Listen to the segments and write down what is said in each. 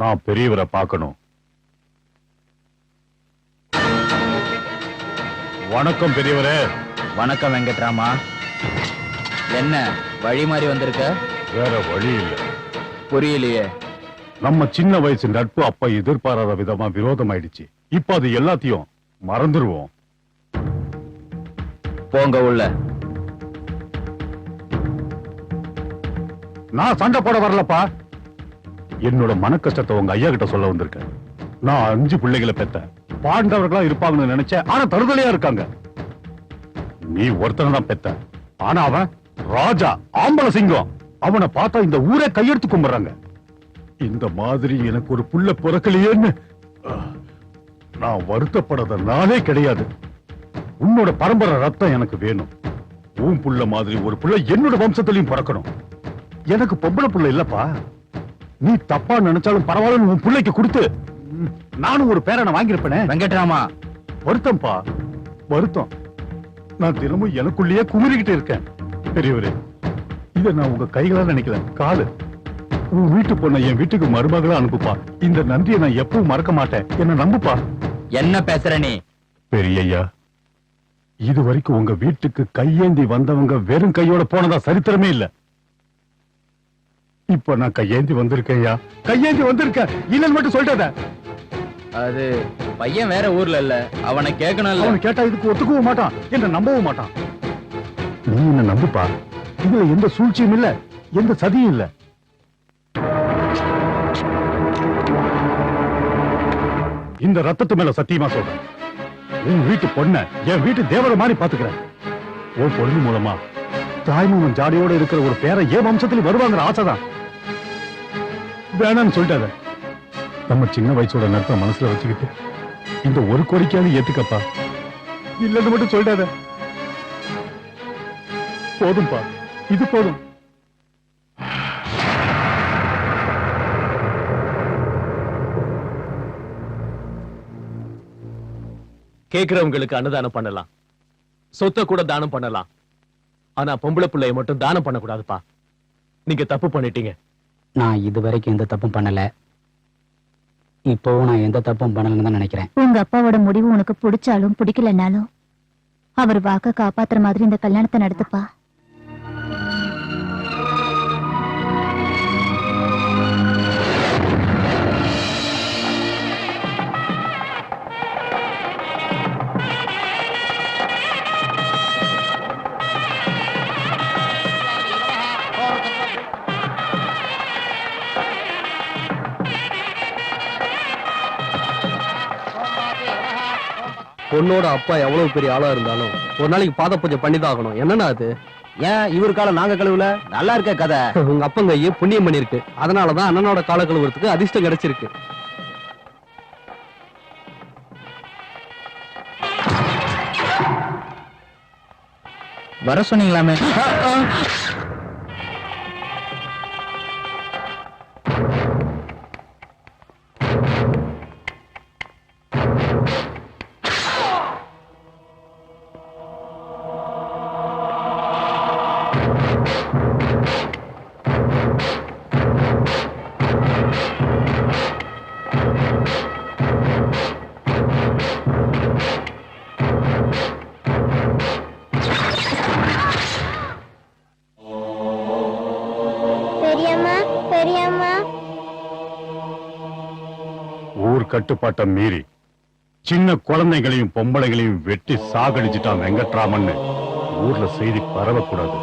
நான் பெரியவரை பார்க்கணும். வணக்கம் பெரியவரே. வணக்கம் வெங்கட்ராமா. என்ன வழி மாறி வந்திருக்க? வேற வழி இல்ல. புரியலையே. நம்ம சின்ன வயசு நட்பு அப்ப எதிர்பாராத விதமா விரோதம் ஆயிடுச்சு. இப்ப அது எல்லாத்தையும் மறந்துருவோம். போங்க உள்ள. நான் சண்டை போட வரலப்பா. என்னோட மன கஷ்டத்தை உங்க ஐயா கிட்ட சொல்ல வந்திருக்கேன். நான் 5 பிள்ளைகளை பெத்தேன். பாண்டவர்களா இருப்பாங்கன்னு நினைச்சேன். ஆனா தருதலையா இருக்காங்க. நீ ஒருத்தனை தான் பெத்த. ஆனா அவன் ராஜா, ஆம்பள சிங்கம். அவனை பார்த்தா இந்த ஊரே கையெடுத்து கும்பிடுறாங்க. இந்த மாதிரி எனக்கு ஒரு புள்ள பிறக்கலையேன்னு நான் வருத்தப்படாத நாளே கிடையாது. உன்னோட பரம்பரை ரத்தம் எனக்கு வேணும். உன் புள்ள மாதிரி ஒரு புள்ள என்னோட வம்சத்திலையும் பிறக்கணும். எனக்கு பொம்பளை புள்ள இல்லப்பா. நீ தப்பா நினைச்சாலும் பரவாயில்ல, உன் பிள்ளைக்கு கொடுத்து நானும் ஒரு பேரனை வாங்கியிருப்பேனே. வெங்கட்ராமா, வருத்தம்பா, வருத்தம். நான் தினமும் எனக்குள்ளேயே குமுறிக்கிட்டு இருக்கேன். பெரியவரே, இத நான் உங்க கைகளால நினைக்கல, காலு. உன் வீட்டு பொண்ணை என் வீட்டுக்கு மருமகளா அனுப்புப்பா. இந்த நன்றியை நான் எப்பவும் மறக்க மாட்டேன். என்ன நம்புப்பா. என்ன பேசுற நீ? பெரியய்யா, இது வரைக்கும் உங்க வீட்டுக்கு கையேந்தி வந்தவங்க வெறும் கையோட போனதா சரித்திரமே இல்ல. இப்ப நான் கையேந்தி வந்திருக்கேன். கையேந்தி வந்திருக்கேன். இல்லன்னு மட்டும் சொல்லிட்டாத. அது பையன் வேற ஊர்ல இல்ல, அவனை கேட்கணும். அவனை கேட்டா இதுக்கு ஒத்துக்கவும் மாட்டான், என்ன நம்பவும் மாட்டான். நீ என்ன நம்புப்பா. இதுல எந்த சூழ்ச்சியும் இல்ல, எந்த சதியும் இல்ல. இந்த ரத்தத்து மேல சத்தியமா சொல்றேன். உன் வீட்டு பொண்ண என் வீட்டு தேவரை மாதிரி பாத்துக்கிறேன். உன் பொண்ணு மூலமா தாய்மாமன் ஜாடியோட இருக்கிற ஒரு பேரை என் வம்சத்துல வருவாங்கிற ஆசைதான். வேணான்னு சொல்லிட்டாத. நம்ம சின்ன வயசோட நட்பை மனசுல வச்சுக்கிட்டு இந்த ஒரு கோரிக்கையாவது ஏத்துக்கப்பா. இல்லன்னு மட்டும் சொல்லிட்டாத. போதும்பா, இது போதும். கேக்குறவங்களுக்கு அன்னதானம் பண்ணலாம், சொத்தை கூட தானம் பண்ணலாம். ஆனா பொம்பளை பிள்ளைய மட்டும் தானம் பண்ணக்கூடாதுப்பா. நீங்க தப்பு பண்ணிட்டீங்க. நான் இதுவரைக்கும் எந்த தப்பும் பண்ணல. இப்போவும் நான் எந்த தப்பும் பண்ணலன்னு தான் நினைக்கிறேன். உங்க அப்பாவோட முடிவு உனக்கு பிடிச்சாலும் பிடிக்கலனாலும் அவர் வாக்க காப்பாத்துற மாதிரி இந்த கல்யாணத்தை நடத்துப்பா. பொண்ணோட அப்பா எவ்வளவு பெரிய ஆளா இருந்தாலும் ஒரு நாளைக்கு பாத பூஜை பண்ணிதான் ஆகணும். என்னன்னா அது ஏன் இவர் காலம் நாங்க கழுவுல? நல்லா இருக்க கதை. உங்க அப்பங்க ஐயே புண்ணியம் பண்ணிருக்கு. அதனாலதான் அண்ணனோட கால கழுவுறதுக்கு அதிர்ஷ்டம் கிடைச்சிருக்கு. வர சொன்னீங்களாமே. ஊர் கட்டுப்பாட்டை மீறி சின்ன குழந்தைகளையும் பொம்பளைகளையும் வெட்டி சாகடிச்சுட்டான் வெங்கட்ராமன். ஊர்ல செய்தி பரவக்கூடாது.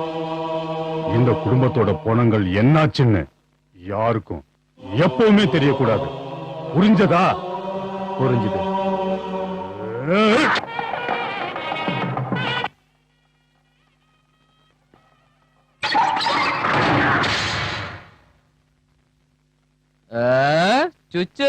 இந்த குடும்பத்தோட பொணங்கள் என்னாச்சுன்னு யாருக்கும் எப்பவுமே தெரியக்கூடாது. புரிஞ்சதா? புரிஞ்சுது. சுச்சு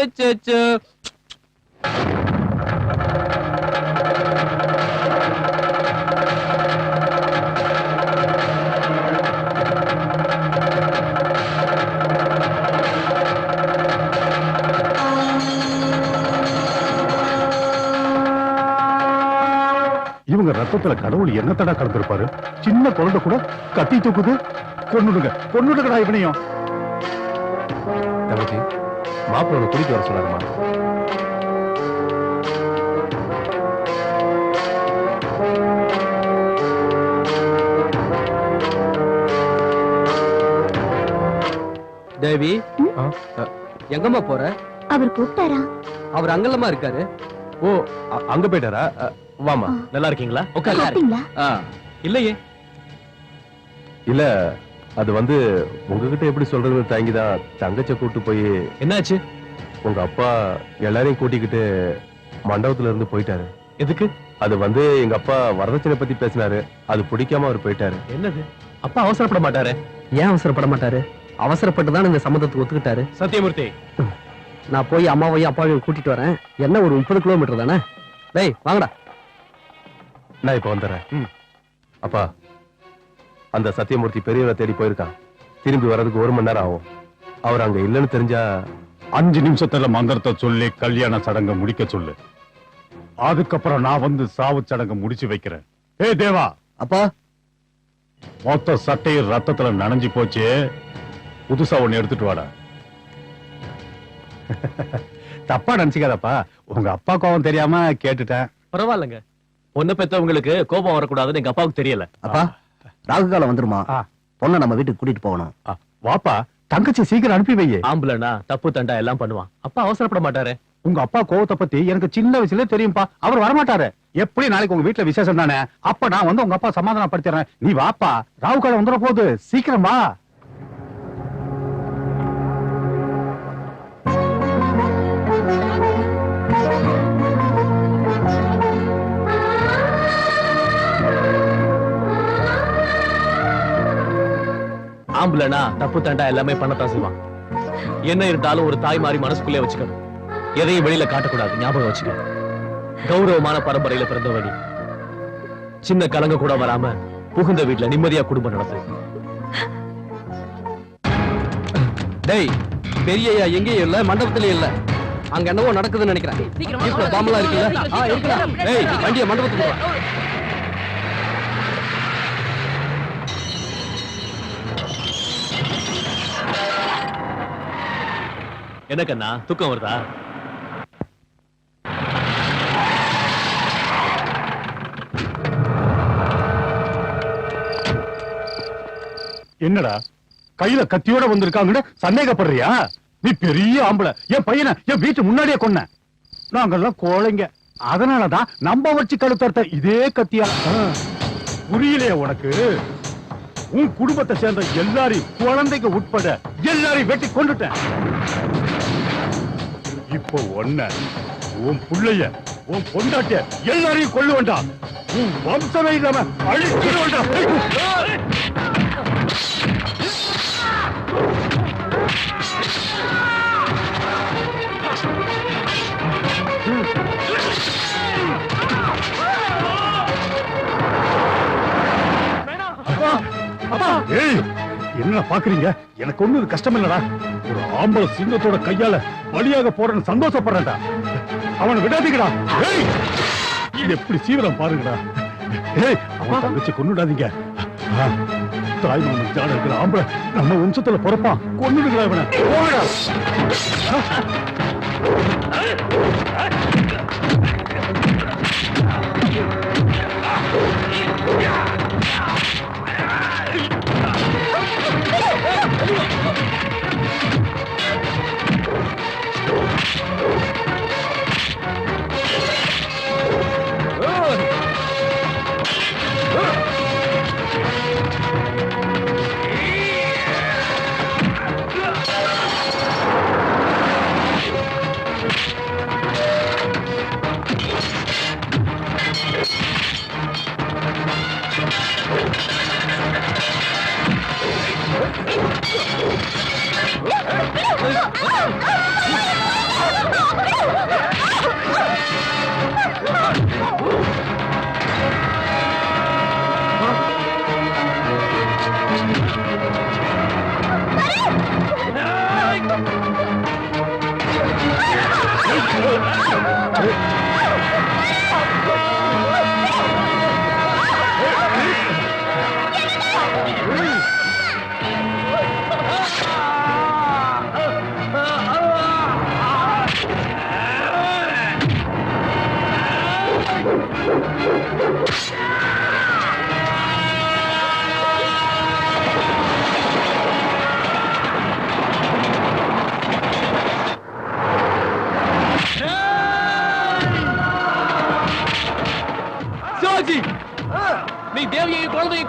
இவங்க ரத்தத்துல கடவுள் என்னத்தடா கலந்திருப்பாரு? சின்ன குழந்தை கூட கத்தி தூக்குது. கொன்னுடுங்க, கொன்னுடுங்கடா இவனையும். தளபதி, மாப்பிள்ள உன்னை குடிக்க வர சொன்னாருமா. தேவி எங்கம்மா போற? அவர் கூப்பிட்டாரா? அவர் அங்கல்லமா இருக்காரு. ஓ அங்க போயிட்டாரா? வாமா. நல்லா இருக்கீங்களா? உட்காரு. சாப்பிட்டீங்களா? இல்லையே. இல்ல அது வந்து உங்ககிட்ட எப்படி சொல்றதுன்னு தாங்கிதான் தங்கச்ச கூட்டு போய். என்னாச்சு? உங்க அப்பா எல்லாரையும் கூட்டிக்கிட்டு மண்டபத்துல இருந்து போயிட்டாரு. எதுக்கு? அது வந்து எங்க அப்பா வரதட்சணை பத்தி பேசினாரு. அது பிடிக்காம அவர் போயிட்டாரு. என்னது? அப்பா அவசரப்பட மாட்டாரு. ஏன் அவசரப்பட மாட்டாரு? அவசரப்பட்டு தான் இந்த சம்மந்தத்துக்கு ஒத்துக்கிட்டாரு. சத்தியமூர்த்தி, நான் போய் அம்மாவையும் அப்பாவையும் கூட்டிட்டு வரேன். என்ன ஒரு 30 கிலோமீட்டர் தானே? டேய் வாங்கடா. நான் இப்ப வந்துடுறேன். அப்பா, அந்த சத்தியமூர்த்தி பெரியவரை தேடி போயிருக்கான். திரும்பி வர்றதுக்கு 1 மணி நேரம் ஆகும். அவர் அங்க இல்லைன்னு தெரிஞ்சா 5 நிமிஷத்துல மந்திரத்தை சொல்லி கல்யாண சடங்கை முடிக்க சொல்லு. அதுக்கப்புறம் நான் வந்து சாவு சடங்கை முடிச்சு வைக்கிறேன். ஏய் தேவா. அப்பா, மொத்த சட்டையும் ரத்தத்துல நனைஞ்சு போச்சு. புதுசா ஒண்ணு எடுத்துட்டு வாடா. தப்பா நினைச்சுக்காதப்பா, உங்க அப்பா கோவம் தெரியாம கேட்டுட்டேன். பரவாயில்லைங்க. பொண்ணு பெத்தவங்களுக்கு கோபம் வரக்கூடாதுன்னு எங்க அப்பாவுக்கு தெரியல. அப்பா, ராகு காலம் வந்துருமா? ஆ. பொண்ணை நம்ம வீட்டுக்கு கூட்டிட்டு போகணும். வாப்பா, தங்கச்சி சீக்கிரம் அனுப்பி வையே. ஆம்பளனா தப்பு தண்டா எல்லாம் பண்ணுவான். அப்பா அவசரப்பட மாட்டாரு. உங்க அப்பா கோவத்தை பத்தி எனக்கு சின்ன வயசுல தெரியும்பா. அவர் வரமாட்டாரு. எப்படி நாளைக்கு உங்க வீட்டுல விசேஷம் தானே, அப்ப நான் வந்து உங்க அப்பா சமாதானப்படுத்திடுறேன். நீ வாப்பா, ராகு காலம் வந்துட போகுது, சீக்கிரம் வா. ஆம்பளனா தப்பு தண்டா எல்லாமே பண்ணத்தான் செய்வான். என்ன இருந்தாலும் ஒரு தாய் மாதிரி மனசுக்குள்ளே வச்சுக்கணும். எதையும் வெளியில காட்டக்கூடாது, ஞாபகம் வச்சுக்க. கௌரவமான பரம்பரையில பிறந்தவடி சின்ன கலங்க கூட வராம புகுந்த வீட்டுல நிம்மதியா குடும்பம் நடத்து. டேய் பெரியய்யா எங்கேயும் இல்ல, மண்டபத்திலயும் இல்ல. அங்க என்னவோ நடக்குதுன்னு நினைக்கிறேன். வீட்டுல பாம்பெல்லாம் இருக்குல்ல? இருக்குடா. டேய் வண்டியை மண்டபத்துக்கு வா. என்ன கண்ணா, தூக்கம் வருதா? என்னடா கையில கத்தியோட வந்திருக்காங்கன்னு சந்தேகப்படுறியா? நீ பெரிய ஆம்பளை, என் பையனை என் வீட்டு முன்னாடியே கொன்ன. நாங்கெல்லாம் கோழைங்க, அதனாலதான் நம்ம வச்சு கழுத்தர்த்த இதே கத்தியா. புரியலையா உனக்கு? உன் குடும்பத்தை சேர்ந்த எல்லாரையும் குழந்தைங்க உட்பட எல்லாரையும் வெட்டி கொண்டுட்டேன். இப்போ ஒன்ன உன் புள்ளைய உன் பொண்டாட்டிய எல்லாரையும் கொல்லு வேண்டாம். உன் வம்சமே இல்லாம அழிச்சிட வேண்டாம். ஏய், என்ன பாக்குறீங்க? எனக்கு ஒண்ணு கஷ்டம் இல்லடா. ஒரு ஆம்பளை சிங்கத்தோட கையால வழியாக போறேன்னு சந்தோஷப்படுறேன்டா. அவனை விடாதீங்கடா. ஏய், எப்படி சீவிரம் பாருங்கடா. ஏய், அவன் தங்கச்சி கொன்னுடாதீங்க. தாய் மாமன் ஜாட இருக்கிற ஆம்பளை நம்ம வம்சத்துல பிறப்பான். கொன்னுடுங்களா இவனை. போங்கடா.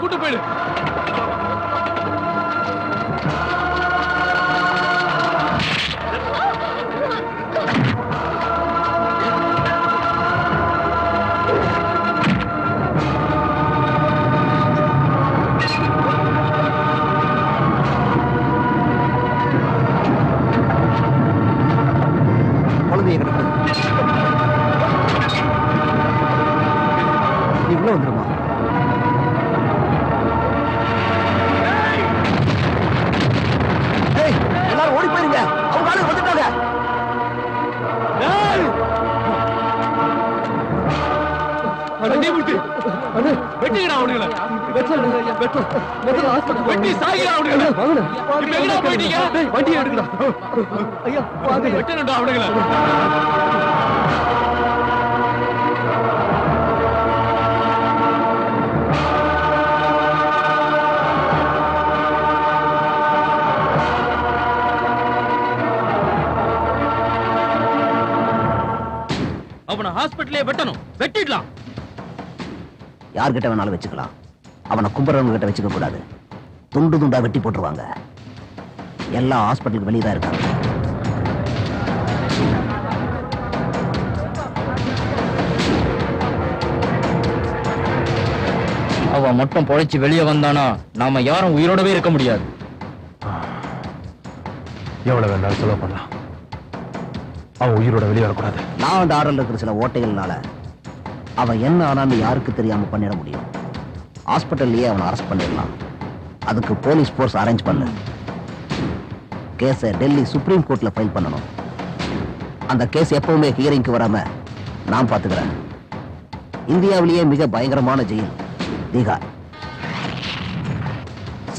கூட்டு போயிடு. குழந்தைய கிடக்கு. நீ உள்ள வந்துருமா? ஏய், எல்லாரும் ஓடி போயிருங்க. அவங்க ஆளுங்க வந்துட்டாங்க. சத்தியமூர்த்தி, வெட்டிங்கடா அவனுங்களை. வெட்டி சாகிடா அவனுங்களை. இப்ப எங்கடா போயிட்டீங்க? வண்டியை எடுக்கடா. ஐயா, வாங்க. வெட்டணும்டா அவனுங்களை. அவனை ஹாஸ்பிட்டலே வெட்டணும். வெட்டிடலாம். யார்கிட்ட வேணாலும் வச்சுக்கலாம். அவனை கும்புறவங்க கிட்ட வச்சுக்க கூடாது. துண்டு துண்டா வெட்டி போட்டுருவாங்க. எல்லா ஹாஸ்பிட்டலுக்கு வெளியே தான் இருக்காங்க. அவன் மட்டும் பொழைச்சு வெளியே வந்தானா நாம யாரும் உயிரோடவே இருக்க முடியாது. எவ்வளவு வேணாலும் செலவு பண்ணலாம். அவன் உயிரோட வெளியே வரக்கூடாது. நான் அந்த ஆர்டர்ல இருக்கிற சில ஓட்டைகள்னால அவன் என்ன ஆனான்னு யாருக்கு தெரியாம பண்ணிட முடியும். ஹாஸ்பிட்டல்லயே அவனை அரெஸ்ட் பண்ணிடலாம். அதுக்கு போலீஸ் ஃபோர்ஸ் அரேஞ்ச் பண்ணு. கேஸை டெல்லி சுப்ரீம் கோர்ட்ல ஃபைல் பண்ணணும். அந்த கேஸ் எப்பவுமே ஹியரிங்க்கு வராம நான் பாத்துக்கிறேன். இந்தியாவிலேயே மிக பயங்கரமான ஜெயில் தீகார்.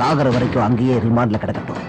சாகர வரைக்கும் அங்கேயே ரிமாண்ட்ல கிடக்கட்டும்.